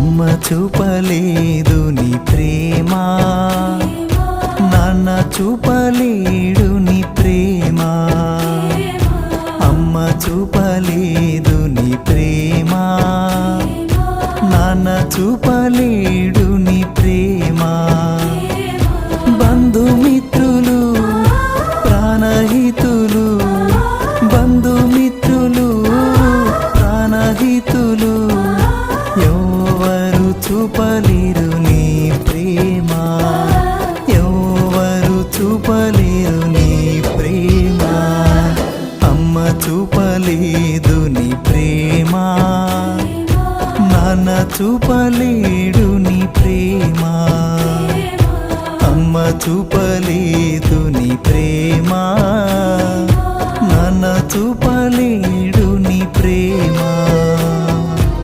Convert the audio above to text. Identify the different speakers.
Speaker 1: అమ్మ చూపలేదు నీ ప్రేమ, నాన్న చూపలేడు నీ ప్రేమ. అమ్మ చూపలేదు నీ ప్రేమ, నాన్న చూపలేడు నీ ప్రేమ. బంధుమిత్రులు ప్రాణహితులు, బంధుమిత్రులు ప్రాణహితులు ఎవరు చూపలేరు నీ ప్రేమ, ఎవరు చూపలేరు నీ ప్రేమ. అమ్మ చూపలేదు నీ ప్రేమ, నాన్న చూపలేడు నీ ప్రేమ. అమ్మ చూపలేదు నీ ప్రేమ, నాన్న చూపలేడు